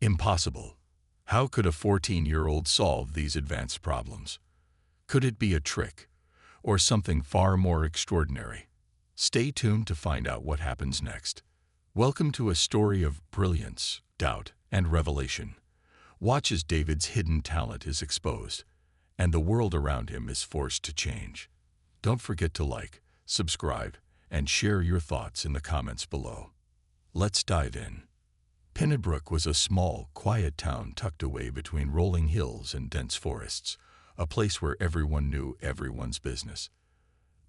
Impossible. How could a 14-year-old solve these advanced problems? Could it be a trick, or something far more extraordinary? Stay tuned to find out what happens next. Welcome to a story of brilliance, doubt, and revelation. Watch as David's hidden talent is exposed, and the world around him is forced to change. Don't forget to like, subscribe, and share your thoughts in the comments below. Let's dive in. Pennybrook was a small, quiet town tucked away between rolling hills and dense forests, a place where everyone knew everyone's business.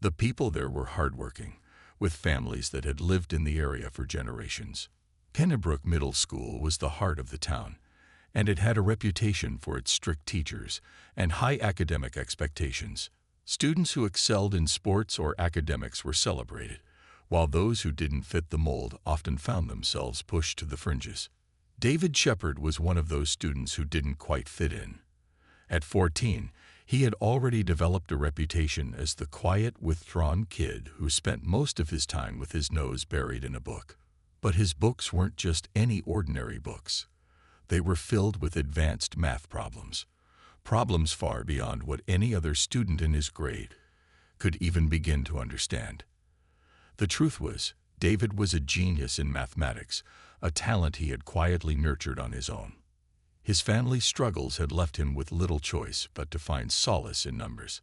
The people there were hardworking, with families that had lived in the area for generations. Pennybrook Middle School was the heart of the town, and it had a reputation for its strict teachers and high academic expectations. Students who excelled in sports or academics were celebrated, while those who didn't fit the mold often found themselves pushed to the fringes. David Shepard was one of those students who didn't quite fit in. At 14, he had already developed a reputation as the quiet, withdrawn kid who spent most of his time with his nose buried in a book. But his books weren't just any ordinary books. They were filled with advanced math problems, problems far beyond what any other student in his grade could even begin to understand. The truth was, David was a genius in mathematics, a talent he had quietly nurtured on his own. His family's struggles had left him with little choice but to find solace in numbers.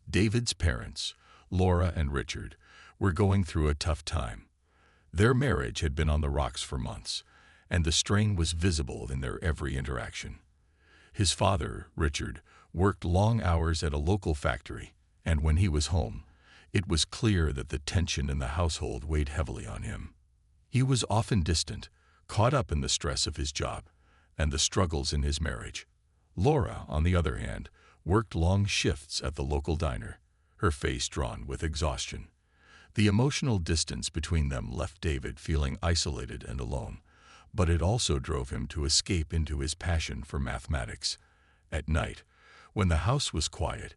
David's parents, Laura and Richard, were going through a tough time. Their marriage had been on the rocks for months, and the strain was visible in their every interaction. His father, Richard, worked long hours at a local factory, and when he was home, it was clear that the tension in the household weighed heavily on him. He was often distant, caught up in the stress of his job and the struggles in his marriage. Laura, on the other hand, worked long shifts at the local diner, her face drawn with exhaustion. The emotional distance between them left David feeling isolated and alone, but it also drove him to escape into his passion for mathematics. At night, when the house was quiet,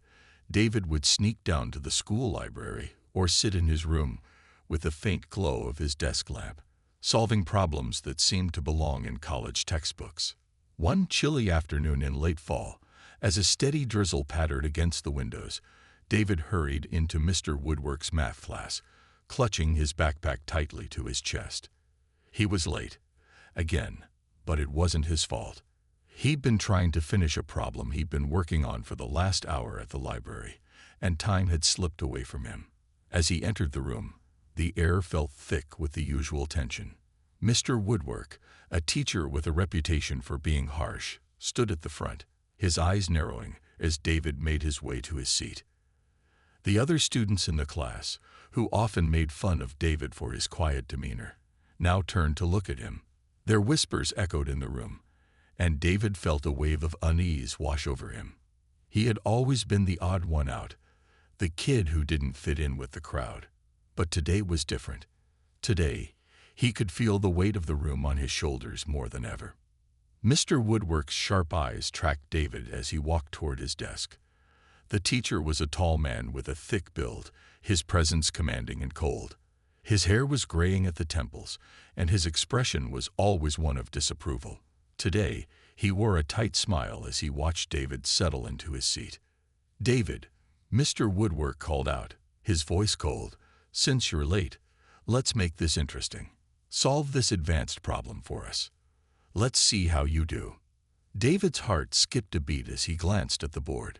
David would sneak down to the school library or sit in his room with the faint glow of his desk lamp, solving problems that seemed to belong in college textbooks. One chilly afternoon in late fall, as a steady drizzle pattered against the windows, David hurried into Mr. Woodwork's math class, clutching his backpack tightly to his chest. He was late, again, but it wasn't his fault. He'd been trying to finish a problem he'd been working on for the last hour at the library, and time had slipped away from him. As he entered the room, the air felt thick with the usual tension. Mr. Woodwork, a teacher with a reputation for being harsh, stood at the front, his eyes narrowing as David made his way to his seat. The other students in the class, who often made fun of David for his quiet demeanor, now turned to look at him. Their whispers echoed in the room, and David felt a wave of unease wash over him. He had always been the odd one out, the kid who didn't fit in with the crowd. But today was different. Today, he could feel the weight of the room on his shoulders more than ever. Mr. Woodwork's sharp eyes tracked David as he walked toward his desk. The teacher was a tall man with a thick build, his presence commanding and cold. His hair was graying at the temples, and his expression was always one of disapproval. Today, he wore a tight smile as he watched David settle into his seat. "David," Mr. Woodwork called out, his voice cold, "since you're late, let's make this interesting. Solve this advanced problem for us. Let's see how you do." David's heart skipped a beat as he glanced at the board.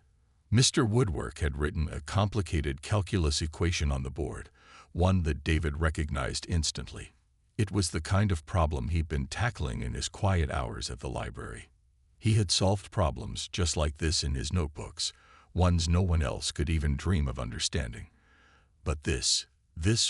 Mr. Woodwork had written a complicated calculus equation on the board, one that David recognized instantly. It was the kind of problem he'd been tackling in his quiet hours at the library. He had solved problems just like this in his notebooks, ones no one else could even dream of understanding. But this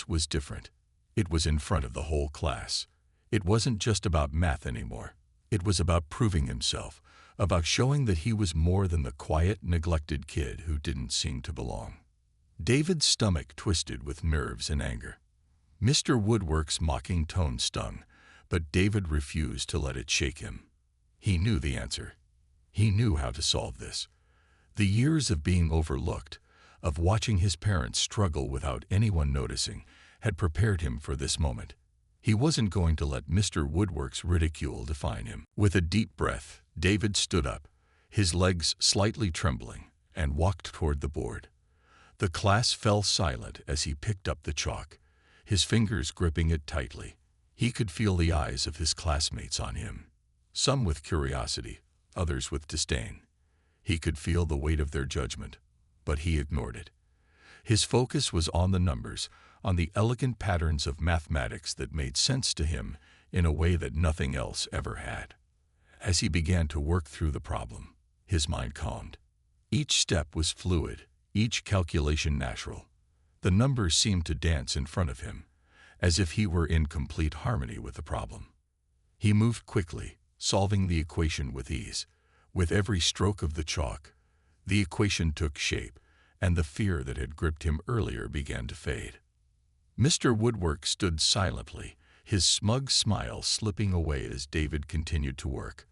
was different. It was in front of the whole class. It wasn't just about math anymore. It was about proving himself, about showing that he was more than the quiet, neglected kid who didn't seem to belong. David's stomach twisted with nerves and anger. Mr. Woodwork's mocking tone stung, but David refused to let it shake him. He knew the answer. He knew how to solve this. The years of being overlooked, of watching his parents struggle without anyone noticing, had prepared him for this moment. He wasn't going to let Mr. Woodwork's ridicule define him. With a deep breath, David stood up, his legs slightly trembling, and walked toward the board. The class fell silent as he picked up the chalk, his fingers gripping it tightly. He could feel the eyes of his classmates on him, some with curiosity, others with disdain. He could feel the weight of their judgment, but he ignored it. His focus was on the numbers, on the elegant patterns of mathematics that made sense to him in a way that nothing else ever had. As he began to work through the problem, his mind calmed. Each step was fluid, each calculation natural. The numbers seemed to dance in front of him, as if he were in complete harmony with the problem. He moved quickly, solving the equation with ease. With every stroke of the chalk, the equation took shape, and the fear that had gripped him earlier began to fade. Mr. Woodwork stood silently, his smug smile slipping away as David continued to work.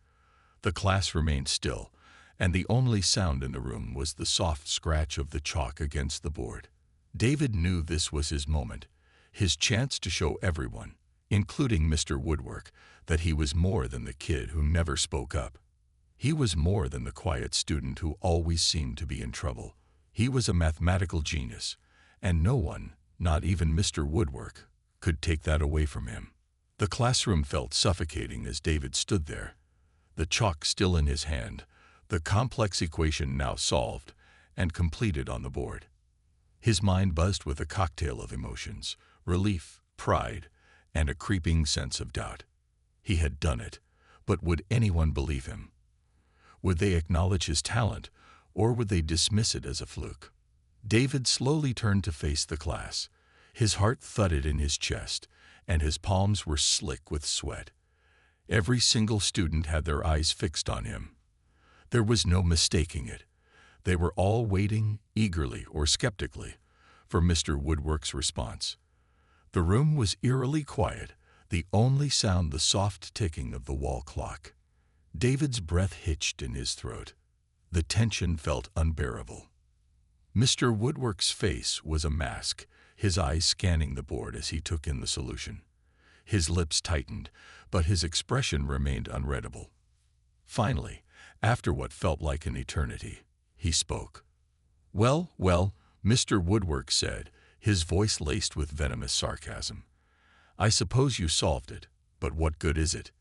The class remained still, and the only sound in the room was the soft scratch of the chalk against the board. David knew this was his moment, his chance to show everyone, including Mr. Woodwork, that he was more than the kid who never spoke up. He was more than the quiet student who always seemed to be in trouble. He was a mathematical genius, and no one, not even Mr. Woodwork, could take that away from him. The classroom felt suffocating as David stood there, the chalk still in his hand, the complex equation now solved and completed on the board. His mind buzzed with a cocktail of emotions, relief, pride, and a creeping sense of doubt. He had done it, but would anyone believe him? Would they acknowledge his talent, or would they dismiss it as a fluke? David slowly turned to face the class. His heart thudded in his chest, and his palms were slick with sweat. Every single student had their eyes fixed on him. There was no mistaking it. They were all waiting, eagerly or skeptically, for Mr. Woodwork's response. The room was eerily quiet, the only sound the soft ticking of the wall clock. David's breath hitched in his throat. The tension felt unbearable. Mr. Woodwork's face was a mask, his eyes scanning the board as he took in the solution. His lips tightened, but his expression remained unreadable. Finally, after what felt like an eternity, he spoke. "Well, Mr. Woodwork said, his voice laced with venomous sarcasm. I suppose you solved it, but what good is it?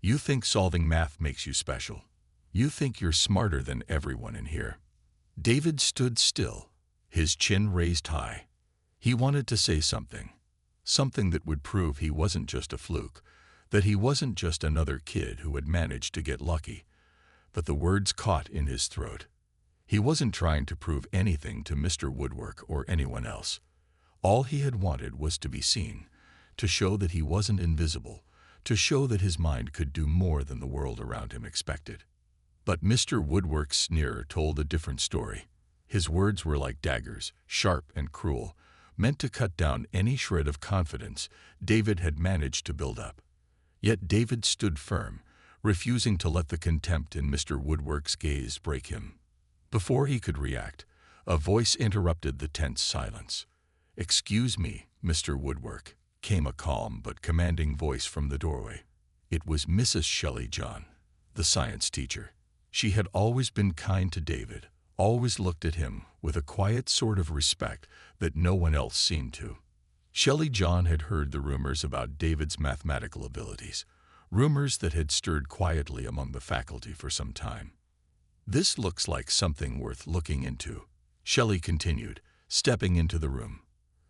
You think solving math makes you special. You think you're smarter than everyone in here." David stood still, his chin raised high. He wanted to say something that would prove he wasn't just a fluke, that he wasn't just another kid who had managed to get lucky. But the words caught in his throat. He wasn't trying to prove anything to Mr. Woodwork or anyone else. All he had wanted was to be seen, to show that he wasn't invisible, to show that his mind could do more than the world around him expected. But Mr. Woodwork's sneer told a different story. His words were like daggers, sharp and cruel, meant to cut down any shred of confidence David had managed to build up. Yet David stood firm, refusing to let the contempt in Mr. Woodwork's gaze break him. Before he could react, a voice interrupted the tense silence. "Excuse me, Mr. Woodwork," came a calm but commanding voice from the doorway. It was Mrs. Shelley John, the science teacher. She had always been kind to David, always looked at him with a quiet sort of respect that no one else seemed to. Shelley John had heard the rumors about David's mathematical abilities, rumors that had stirred quietly among the faculty for some time. "This looks like something worth looking into," Shelley continued, stepping into the room.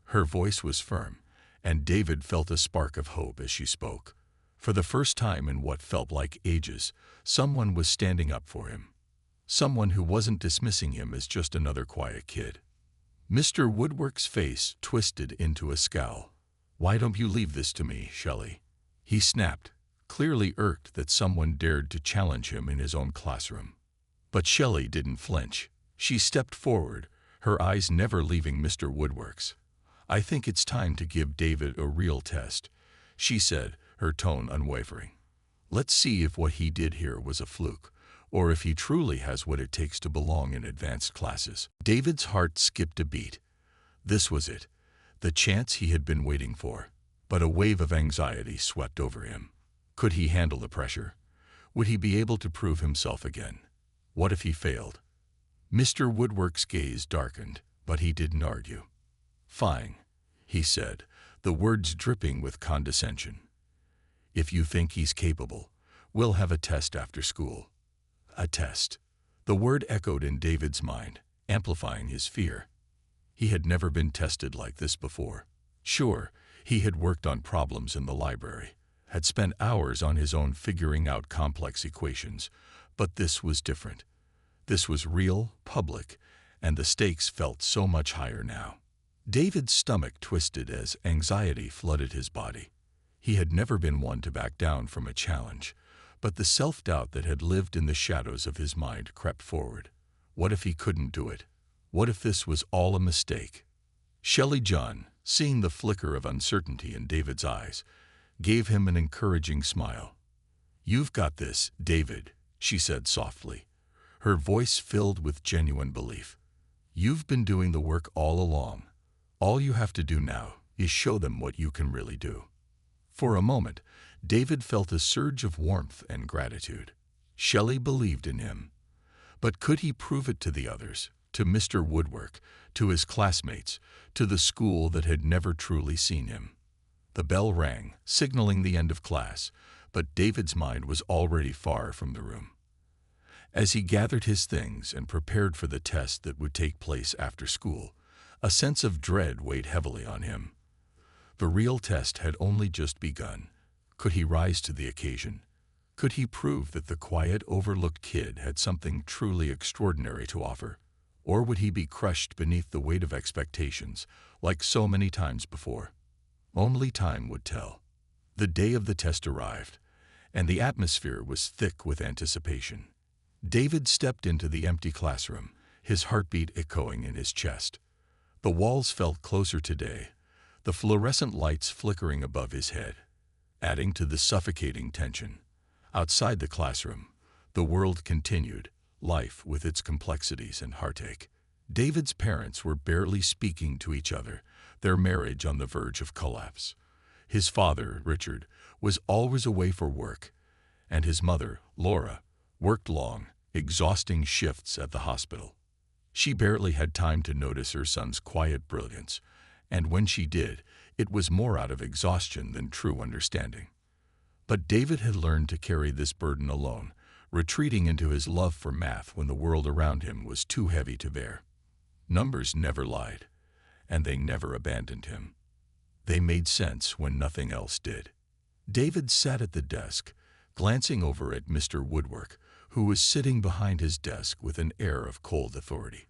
Her voice was firm, and David felt a spark of hope as she spoke. For the first time in what felt like ages, someone was standing up for him. Someone who wasn't dismissing him as just another quiet kid. Mr. Woodwork's face twisted into a scowl. "Why don't you leave this to me, Shelley?" he snapped, clearly irked that someone dared to challenge him in his own classroom. But Shelley didn't flinch. She stepped forward, her eyes never leaving Mr. Woodwork's. "I think it's time to give David a real test," she said, her tone unwavering. "Let's see if what he did here was a fluke, or if he truly has what it takes to belong in advanced classes." David's heart skipped a beat. This was it, the chance he had been waiting for. But a wave of anxiety swept over him. Could he handle the pressure? Would he be able to prove himself again? What if he failed? Mr. Woodwork's gaze darkened, but he didn't argue. "Fine," he said, the words dripping with condescension. "If you think he's capable, we'll have a test after school." A test. The word echoed in David's mind, amplifying his fear. He had never been tested like this before. Sure, he had worked on problems in the library, had spent hours on his own figuring out complex equations, but this was different. This was real, public, and the stakes felt so much higher now. David's stomach twisted as anxiety flooded his body. He had never been one to back down from a challenge, but the self-doubt that had lived in the shadows of his mind crept forward. What if he couldn't do it? What if this was all a mistake? Shelley John, seeing the flicker of uncertainty in David's eyes, gave him an encouraging smile. "You've got this, David," she said softly, her voice filled with genuine belief. "You've been doing the work all along. All you have to do now is show them what you can really do." For a moment, David felt a surge of warmth and gratitude. Shelley believed in him. But could he prove it to the others, to Mr. Woodwork, to his classmates, to the school that had never truly seen him? The bell rang, signaling the end of class, but David's mind was already far from the room. As he gathered his things and prepared for the test that would take place after school, a sense of dread weighed heavily on him. The real test had only just begun. Could he rise to the occasion? Could he prove that the quiet, overlooked kid had something truly extraordinary to offer? Or would he be crushed beneath the weight of expectations, like so many times before? Only time would tell. The day of the test arrived, and the atmosphere was thick with anticipation. David stepped into the empty classroom, his heartbeat echoing in his chest. The walls felt closer today, the fluorescent lights flickering above his head, adding to the suffocating tension. Outside the classroom, the world continued, life with its complexities and heartache. David's parents were barely speaking to each other, their marriage on the verge of collapse. His father, Richard, was always away for work, and his mother, Laura, worked long, exhausting shifts at the hospital. She barely had time to notice her son's quiet brilliance, and when she did, it was more out of exhaustion than true understanding. But David had learned to carry this burden alone, retreating into his love for math when the world around him was too heavy to bear. Numbers never lied, and they never abandoned him. They made sense when nothing else did. David sat at the desk, glancing over at Mr. Woodwork, who was sitting behind his desk with an air of cold authority.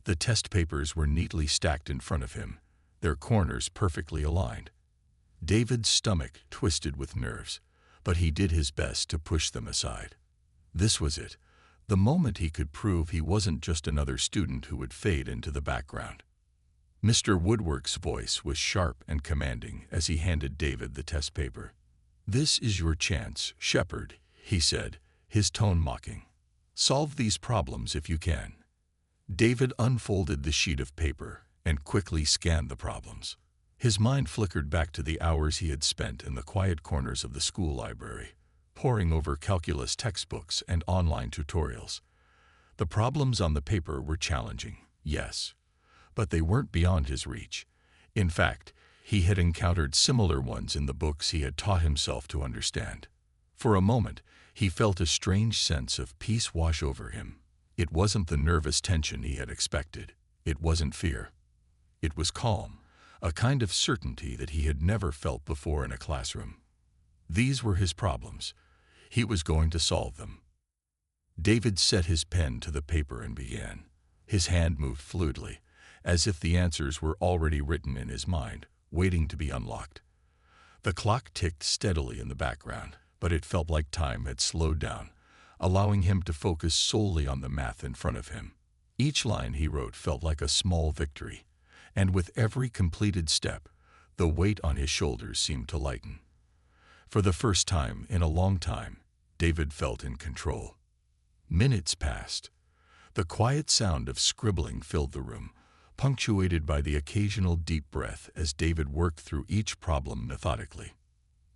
The test papers were neatly stacked in front of him, their corners perfectly aligned. David's stomach twisted with nerves, but he did his best to push them aside. This was it, the moment he could prove he wasn't just another student who would fade into the background. Mr. Woodwork's voice was sharp and commanding as he handed David the test paper. "This is your chance, Shepherd," he said, his tone mocking. "Solve these problems if you can." David unfolded the sheet of paper and quickly scanned the problems. His mind flickered back to the hours he had spent in the quiet corners of the school library, poring over calculus textbooks and online tutorials. The problems on the paper were challenging, yes, but they weren't beyond his reach. In fact, he had encountered similar ones in the books he had taught himself to understand. For a moment, he felt a strange sense of peace wash over him. It wasn't the nervous tension he had expected. It wasn't fear. It was calm, a kind of certainty that he had never felt before in a classroom. These were his problems. He was going to solve them. David set his pen to the paper and began. His hand moved fluidly, as if the answers were already written in his mind, waiting to be unlocked. The clock ticked steadily in the background, but it felt like time had slowed down, allowing him to focus solely on the math in front of him. Each line he wrote felt like a small victory, and with every completed step, the weight on his shoulders seemed to lighten. For the first time in a long time, David felt in control. Minutes passed. The quiet sound of scribbling filled the room, punctuated by the occasional deep breath as David worked through each problem methodically.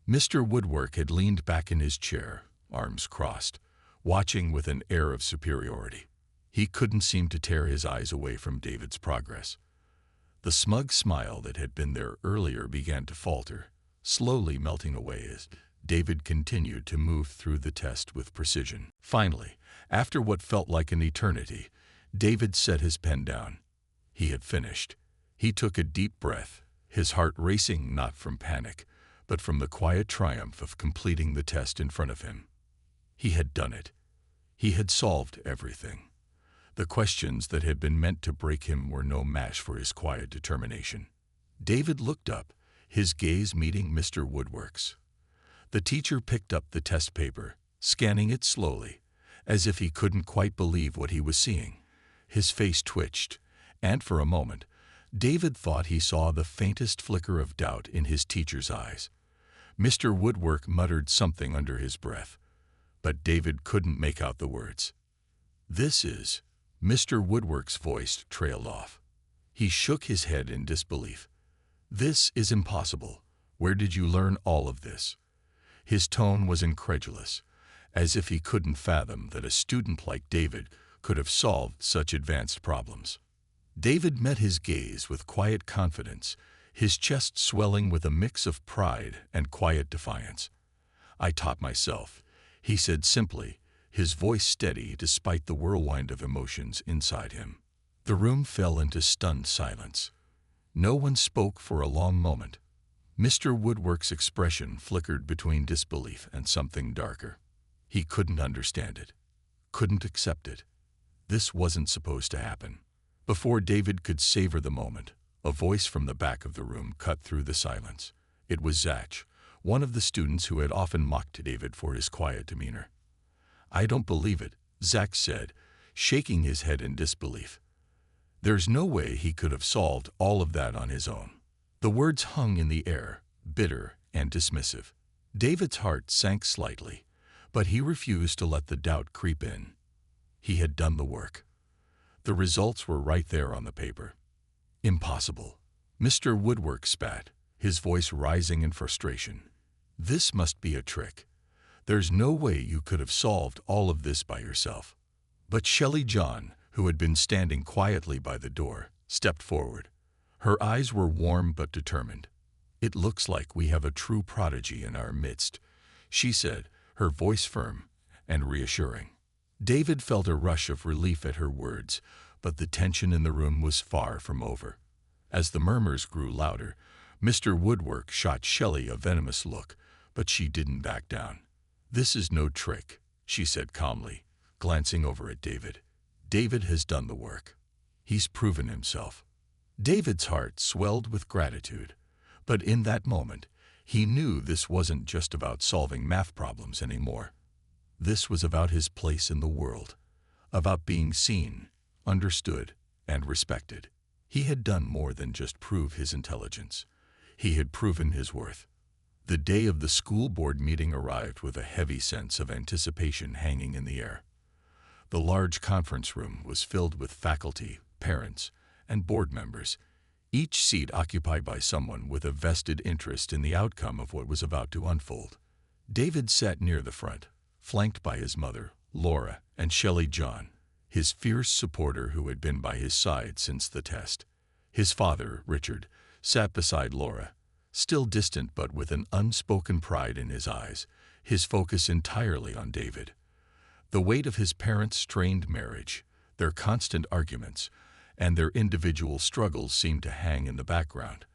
Mr. Woodwork had leaned back in his chair, arms crossed, watching with an air of superiority. He couldn't seem to tear his eyes away from David's progress. The smug smile that had been there earlier began to falter, slowly melting away as David continued to move through the test with precision. Finally, after what felt like an eternity, David set his pen down. He had finished. He took a deep breath, his heart racing not from panic, but from the quiet triumph of completing the test in front of him. He had done it. He had solved everything. The questions that had been meant to break him were no match for his quiet determination. David looked up, his gaze meeting Mr. Woodwork's. The teacher picked up the test paper, scanning it slowly, as if he couldn't quite believe what he was seeing. His face twitched, and for a moment, David thought he saw the faintest flicker of doubt in his teacher's eyes. Mr. Woodwork muttered something under his breath, but David couldn't make out the words. "This is..." Mr. Woodwork's voice trailed off. He shook his head in disbelief. "This is impossible. Where did you learn all of this?" His tone was incredulous, as if he couldn't fathom that a student like David could have solved such advanced problems. David met his gaze with quiet confidence, his chest swelling with a mix of pride and quiet defiance. "I taught myself," he said simply, his voice steady despite the whirlwind of emotions inside him. The room fell into stunned silence. No one spoke for a long moment. Mr. Woodwork's expression flickered between disbelief and something darker. He couldn't understand it, couldn't accept it. This wasn't supposed to happen. Before David could savor the moment, a voice from the back of the room cut through the silence. It was Zach, one of the students who had often mocked David for his quiet demeanor. "I don't believe it," Zach said, shaking his head in disbelief. There's no way he could have solved all of that on his own. The words hung in the air, bitter and dismissive. David's heart sank slightly, but he refused to let the doubt creep in. He had done the work. The results were right there on the paper. "Impossible." Mr. Woodwork spat, his voice rising in frustration. "This must be a trick. There's no way you could have solved all of this by yourself." But Shelley John, who had been standing quietly by the door, stepped forward. Her eyes were warm but determined. "It looks like we have a true prodigy in our midst," she said, her voice firm and reassuring. David felt a rush of relief at her words, but the tension in the room was far from over. As the murmurs grew louder, Mr. Woodwork shot Shelley a venomous look, but she didn't back down. "This is no trick," she said calmly, glancing over at David. "David has done the work. He's proven himself." David's heart swelled with gratitude, but in that moment, he knew this wasn't just about solving math problems anymore. This was about his place in the world, about being seen, understood, and respected. He had done more than just prove his intelligence. He had proven his worth. The day of the school board meeting arrived with a heavy sense of anticipation hanging in the air. The large conference room was filled with faculty, parents, and board members, each seat occupied by someone with a vested interest in the outcome of what was about to unfold. David sat near the front, flanked by his mother, Laura, and Shelley John, his fierce supporter who had been by his side since the test. His father, Richard, sat beside Laura, still distant but with an unspoken pride in his eyes, his focus entirely on David. The weight of his parents' strained marriage, their constant arguments, and their individual struggles seemed to hang in the background,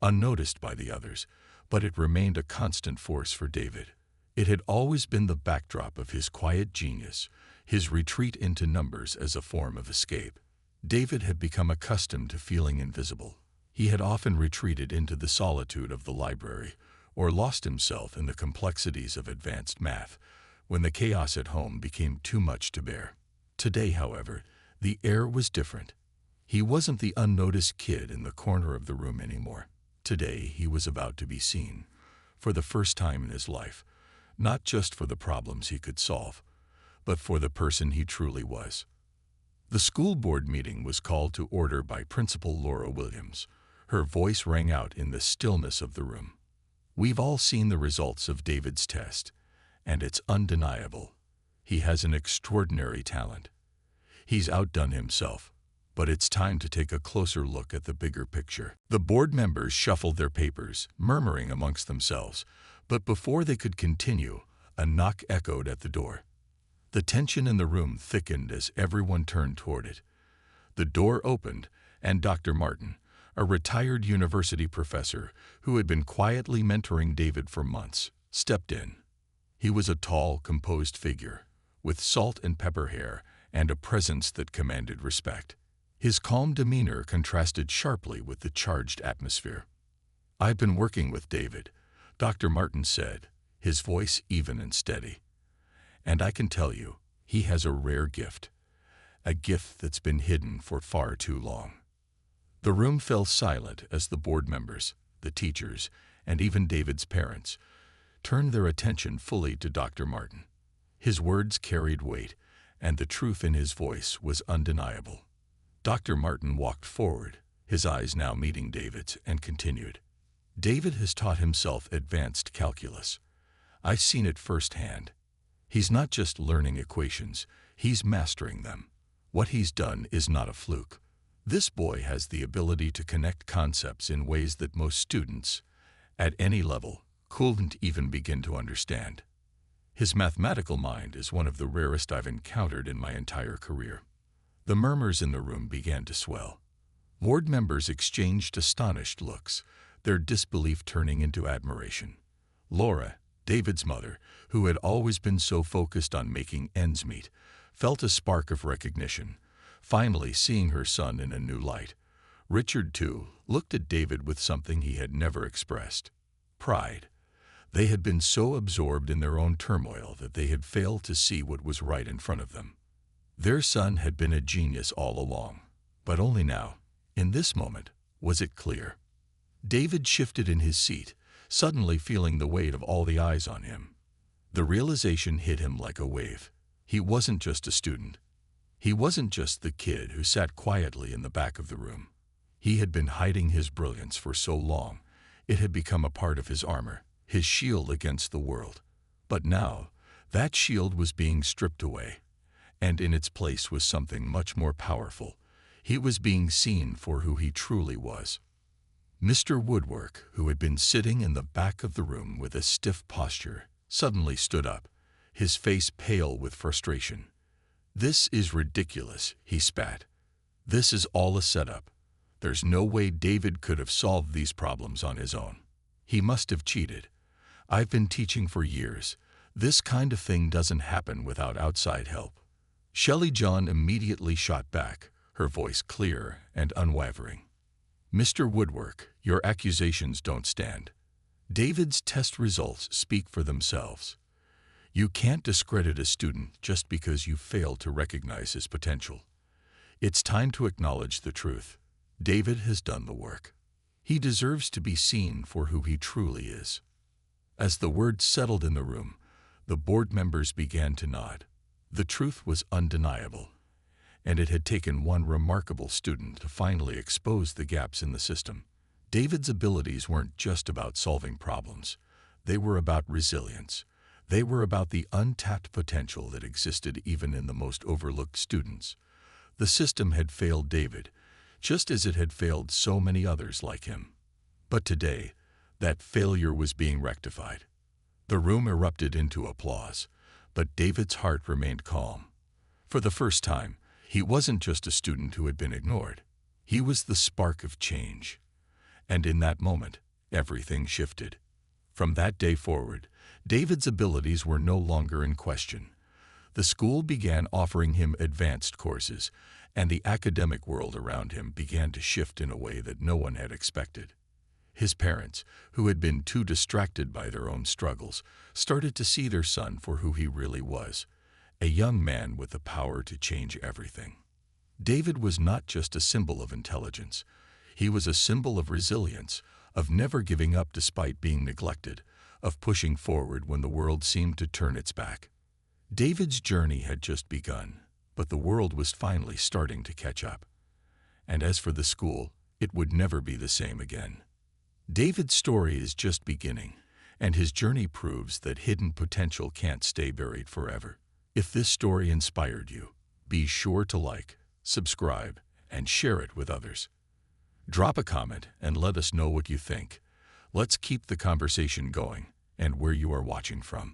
unnoticed by the others, but it remained a constant force for David. It had always been the backdrop of his quiet genius, his retreat into numbers as a form of escape. David had become accustomed to feeling invisible. He had often retreated into the solitude of the library or lost himself in the complexities of advanced math when the chaos at home became too much to bear. Today, however, the air was different. He wasn't the unnoticed kid in the corner of the room anymore. Today, he was about to be seen, for the first time in his life, not just for the problems he could solve, but for the person he truly was. The school board meeting was called to order by Principal Laura Williams. Her voice rang out in the stillness of the room. We've all seen the results of David's test, and it's undeniable. He has an extraordinary talent. He's outdone himself, but it's time to take a closer look at the bigger picture. The board members shuffled their papers, murmuring amongst themselves, but before they could continue, a knock echoed at the door. The tension in the room thickened as everyone turned toward it. The door opened, and Dr. Martin, a retired university professor who had been quietly mentoring David for months, stepped in. He was a tall, composed figure, with salt and pepper hair and a presence that commanded respect. His calm demeanor contrasted sharply with the charged atmosphere. "I've been working with David," Dr. Martin said, his voice even and steady. "And I can tell you, he has a rare gift, a gift that's been hidden for far too long." The room fell silent as the board members, the teachers, and even David's parents turned their attention fully to Dr. Martin. His words carried weight, and the truth in his voice was undeniable. Dr. Martin walked forward, his eyes now meeting David's, and continued. "David has taught himself advanced calculus. I've seen it firsthand. He's not just learning equations, he's mastering them. What he's done is not a fluke. This boy has the ability to connect concepts in ways that most students, at any level, couldn't even begin to understand. His mathematical mind is one of the rarest I've encountered in my entire career." The murmurs in the room began to swell. Board members exchanged astonished looks, their disbelief turning into admiration. Laura, David's mother, who had always been so focused on making ends meet, felt a spark of recognition, finally seeing her son in a new light. Richard, too, looked at David with something he had never expressed: pride. They had been so absorbed in their own turmoil that they had failed to see what was right in front of them. Their son had been a genius all along, but only now, in this moment, was it clear. David shifted in his seat, suddenly feeling the weight of all the eyes on him. The realization hit him like a wave. He wasn't just a student. He wasn't just the kid who sat quietly in the back of the room. He had been hiding his brilliance for so long, it had become a part of his armor, his shield against the world. But now, that shield was being stripped away, and in its place was something much more powerful. He was being seen for who he truly was. Mr. Woodwork, who had been sitting in the back of the room with a stiff posture, suddenly stood up, his face pale with frustration. "This is ridiculous," he spat. "This is all a setup. There's no way David could have solved these problems on his own. He must have cheated. I've been teaching for years. This kind of thing doesn't happen without outside help." Shelley John immediately shot back, her voice clear and unwavering. "Mr. Woodwork, your accusations don't stand. David's test results speak for themselves. You can't discredit a student just because you failed to recognize his potential. It's time to acknowledge the truth. David has done the work. He deserves to be seen for who he truly is." As the words settled in the room, the board members began to nod. The truth was undeniable, and it had taken one remarkable student to finally expose the gaps in the system. David's abilities weren't just about solving problems. They were about resilience. They were about the untapped potential that existed even in the most overlooked students. The system had failed David, just as it had failed so many others like him. But today, that failure was being rectified. The room erupted into applause, but David's heart remained calm. For the first time, he wasn't just a student who had been ignored. He was the spark of change. And in that moment, everything shifted. From that day forward, David's abilities were no longer in question. The school began offering him advanced courses, and the academic world around him began to shift in a way that no one had expected. His parents, who had been too distracted by their own struggles, started to see their son for who he really was, a young man with the power to change everything. David was not just a symbol of intelligence. He was a symbol of resilience, of never giving up despite being neglected, of pushing forward when the world seemed to turn its back. David's journey had just begun, but the world was finally starting to catch up. And as for the school, it would never be the same again. David's story is just beginning, and his journey proves that hidden potential can't stay buried forever. If this story inspired you, be sure to like, subscribe, and share it with others. Drop a comment and let us know what you think. Let's keep the conversation going and where you are watching from.